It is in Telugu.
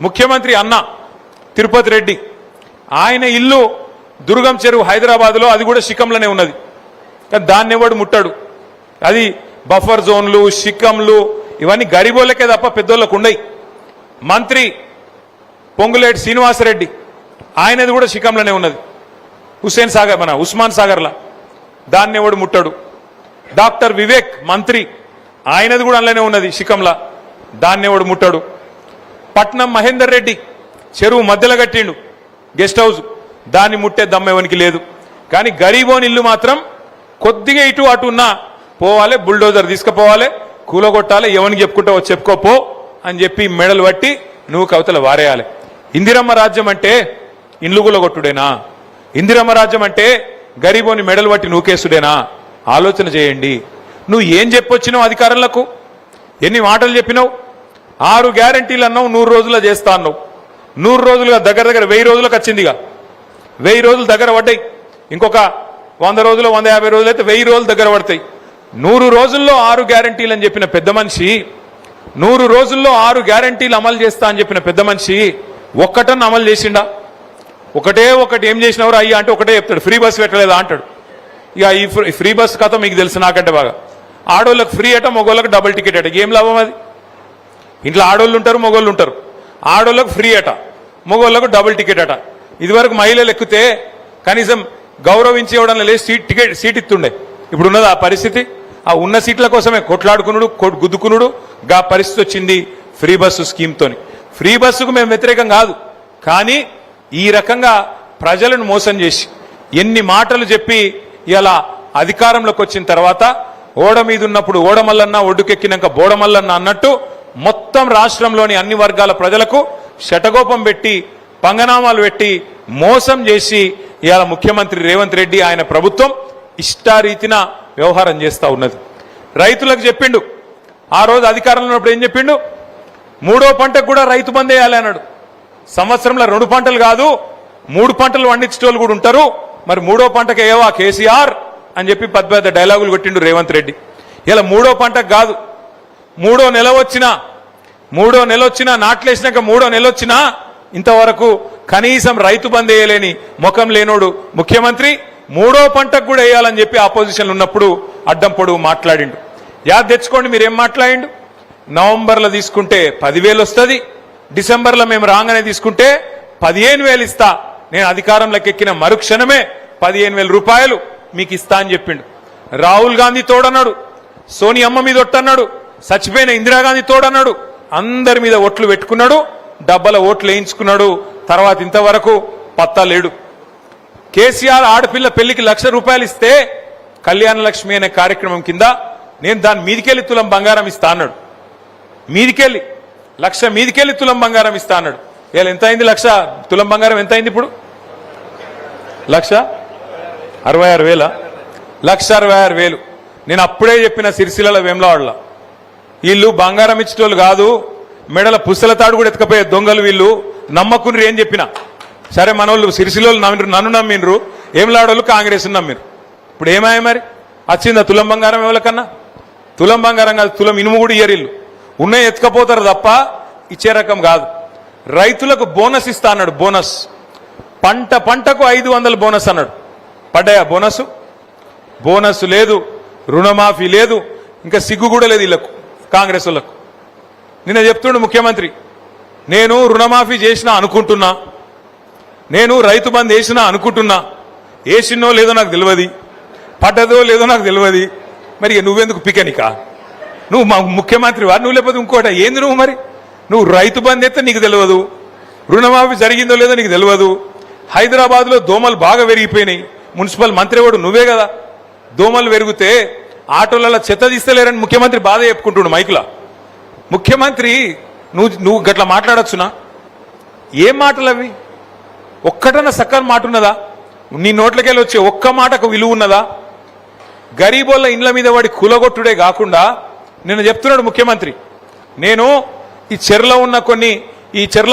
ముఖ్యమంత్రి అన్న తిరుపతి రెడ్డి ఆయన ఇల్లు దుర్గం చెరువు హైదరాబాద్లో, అది కూడా శిఖంలోనే ఉన్నది. కానీ దాన్ని ఎవడు ముట్టాడు. అది బఫర్ జోన్లు, శిఖంలు ఇవన్నీ గరీబోళ్ళకే తప్ప పెద్దోళ్ళకు ఉండయి. మంత్రి పొంగులేటి శ్రీనివాసరెడ్డి ఆయనది కూడా శిఖంలోనే ఉన్నది. హుస్సేన్ సాగర్ మన ఉస్మాన్ సాగర్లా, దాన్ని ఎవడు ముట్టాడు. డాక్టర్ వివేక్ మంత్రి ఆయనది కూడా అందులోనే ఉన్నది శిఖంలా, దాన్ని ఎవడు ముట్టాడు. పట్నం మహేందర్ రెడ్డి చెరువు మధ్యలో కట్టిండు గెస్ట్ హౌస్, దాన్ని ముట్టే దమ్మెవనికి లేదు. కానీ గరీబోని ఇల్లు మాత్రం కొద్దిగా ఇటు అటు ఉన్నా పోవాలి, బుల్డోజర్ తీసుకుపోవాలి, కూలగొట్టాలి, ఎవరికి చెప్పుకుంటావో చెప్పుకోపో అని చెప్పి మెడలు పట్టి నువ్వు కవితలు వారేయాలి. ఇందిరమ్మ రాజ్యం అంటే ఇండ్లు కూలగొట్టుడేనా? ఇందిరమ్మ రాజ్యం అంటే గరీబోని మెడలు పట్టి నూకేసుడేనా? ఆలోచన చేయండి. నువ్వు ఏం చెప్పొచ్చినావు అధికారులకు? ఎన్ని మాటలు చెప్పినావు? 6 గ్యారంటీలు అన్నావు, 100 రోజుల్లో చేస్తా అన్నావు. 100 రోజులుగా దగ్గర 1000 రోజులకు వచ్చిందిగా. 1000 రోజులు దగ్గర పడ్డాయి. ఇంకొక 100 రోజులు 150 రోజులు అయితే 1000 రోజులు దగ్గర పడతాయి. 100 రోజుల్లో 6 గ్యారంటీలు అని చెప్పిన పెద్ద మనిషి, 100 రోజుల్లో 6 గ్యారంటీలు అమలు చేస్తా అని చెప్పిన పెద్ద మనిషి ఒక్కటన్నా అమలు చేసిండా? ఒకటే ఒకటి ఏం చేసినవరు అయ్యా అంటే ఒకటే చెప్తాడు, ఫ్రీ బస్ పెట్టలేదా అంటాడు. ఇక ఈ ఫ్రీ బస్ కథ మీకు తెలుసు నాకంటే బాగా. ఆడోళ్ళకి ఫ్రీ అట, మగోళ్ళకి డబుల్ టికెట్ అట. ఏం లాభం అది? ఇంట్లో ఆడోళ్ళు ఉంటారు, మగోళ్ళు ఉంటారు. ఆడోళ్ళకు ఫ్రీ అట, మగోళ్ళకు డబుల్ టికెట్ అట. ఇదివరకు మహిళలు ఎక్కితే కనీసం గౌరవించి ఇవ్వడంలో లేదు, సీట్ ఇస్తుండే. ఇప్పుడు ఉన్నది ఆ పరిస్థితి. ఆ ఉన్న సీట్ల కోసమే కొట్లాడుకునుడు, గుద్దుకునుడు, గా పరిస్థితి వచ్చింది ఫ్రీ బస్సు స్కీమ్తోని. ఫ్రీ బస్సుకు మేము వ్యతిరేకం కాదు, కానీ ఈ రకంగా ప్రజలను మోసం చేసి ఎన్ని మాటలు చెప్పి ఇలా అధికారంలోకి వచ్చిన తర్వాత ఓడ మీద ఉన్నప్పుడు ఓడమల్లన్న, ఒడ్డుకెక్కినాక బోడమల్లన్న అన్నట్టు మొత్తం రాష్ట్రంలోని అన్ని వర్గాల ప్రజలకు శటగోపం పెట్టి, పంగనామాలు పెట్టి మోసం చేసి ఇవాళ ముఖ్యమంత్రి రేవంత్ రెడ్డి ఆయన ప్రభుత్వం ఇష్టారీతిన వ్యవహారం చేస్తూ ఉన్నది. రైతులకు చెప్పిండు, ఆ రోజు అధికారంలో ఉన్నప్పుడు ఏం చెప్పిండు? 3వ పంటకు కూడా రైతు బంద్ వేయాలి అన్నాడు. సంవత్సరంలో 2 పంటలు కాదు 3 పంటలు పండించేటోళ్ళు కూడా ఉంటారు, మరి 3వ పంటకు ఏవా కేసీఆర్ అని చెప్పి పెద్ద డైలాగులు కొట్టిండు రేవంత్ రెడ్డి. ఇలా 3వ పంటకు కాదు, 3వ నెల వచ్చినా నాట్లేసినాక 3వ నెల వచ్చినా ఇంతవరకు కనీసం రైతు బంద్ వేయలేని ముఖం లేనోడు ముఖ్యమంత్రి 3వ పంటకు కూడా వేయాలని చెప్పి ఆపోజిషన్ ఉన్నప్పుడు అడ్డం పొడుగు మాట్లాడిండు. యాద్ తెచ్చుకోండి మీరేం మాట్లాడిండు. నవంబర్లో తీసుకుంటే 10,000 వస్తుంది, డిసెంబర్లో మేము రాగానే తీసుకుంటే 15,000 ఇస్తా, నేను అధికారంలోకి ఎక్కిన మరుక్షణమే 15,000 రూపాయలు మీకు ఇస్తా అని చెప్పిండు. రాహుల్ గాంధీ తోడన్నాడు, సోనియమ్మ మీద ఒట్టన్నాడు, చచ్చిపోయిన ఇందిరాగాంధీ తోడన్నాడు, అందరి మీద ఓట్లు పెట్టుకున్నాడు, డబ్బల ఓట్లు వేయించుకున్నాడు. తర్వాత ఇంతవరకు పత్తా లేడు. కేసీఆర్ ఆడపిల్ల పెళ్లికి 1,00,000 రూపాయలు ఇస్తే కళ్యాణ లక్ష్మి అనే కార్యక్రమం కింద నేను దాని మీదికెళ్ళి తులం బంగారం ఇస్తా అన్నాడు. మీదికెళ్ళి 1,00,000 మీదికెళ్ళి తులం బంగారం ఇస్తా అన్నాడు. ఇలా ఎంత అయింది? 1,00,000 తులం బంగారం ఎంత అయింది ఇప్పుడు? 1,66,000. 1,66,000. నేను అప్పుడే చెప్పిన సిరిసిల్ల వేములవాడలో వీళ్ళు బంగారం ఇచ్చేటోళ్ళు కాదు, మెడల పుస్తల తాడు కూడా ఎత్తుకపోయే దొంగలు వీళ్ళు, నమ్మకుని ఏం చెప్పినా సరే. మనోళ్ళు సిరిసిల్లోళ్ళు నన్ను నమ్మినరు, వేములవాడోళ్ళు కాంగ్రెస్ నమ్మిరు. ఇప్పుడు ఏమాయ మరి? వచ్చిందా తులం బంగారం? ఎవరికన్నా తులం బంగారం కాదు, తులం ఇనుము కూడా ఇయ్యరిల్లు. ఉన్నాయి ఎత్తుకపోతారు తప్ప ఇచ్చే రకం కాదు. రైతులకు బోనస్ ఇస్తా అన్నాడు. పంటకు 500 బోనస్ అన్నాడు. పడ్డాయా బోనస్? బోనస్ లేదు, రుణమాఫీ లేదు, ఇంకా సిగ్గు కూడా లేదు వీళ్ళకు, కాంగ్రెస్ వాళ్ళకు. నిన్న చెప్తుండు ముఖ్యమంత్రి, నేను రుణమాఫీ చేసినా అనుకుంటున్నా, నేను రైతు బంద్ వేసినా అనుకుంటున్నా, వేసినో లేదో నాకు తెలియదు, పడ్డదో లేదో నాకు తెలియదు. మరి నువ్వెందుకు పికనికా? నువ్వు మా ముఖ్యమంత్రివా? నువ్వు లేకపోతే ఇంకోట ఏంది నువ్వు? మరి నువ్వు రైతు బంద్ అయితే నీకు తెలియదు, రుణమాఫీ జరిగిందో లేదో నీకు తెలియదు. హైదరాబాద్లో దోమలు బాగా పెరిగిపోయినాయి, మున్సిపల్ మంత్రి వాడు నువ్వే కదా. దోమలు పెరిగితే ఆటోలలో చెత్త తీస్తలేరని ముఖ్యమంత్రి బాధ చెప్పుకుంటుండు మైకులా. ముఖ్యమంత్రి నువ్వు గట్లా మాట్లాడచ్చునా? ఏం మాటలు అవి? ఒక్కటన్నా సక్కని మాట ఉన్నదా? నీ నోట్లకెళ్ళి వచ్చే ఒక్క మాటకు విలువ ఉన్నదా? గరీబోళ్ళ ఇండ్ల మీద వాడి కూలగొట్టుడే కాకుండా నిన్న చెప్తున్నాడు ముఖ్యమంత్రి, నేను ఈ చెర్లో ఉన్న ఈ చెర్ల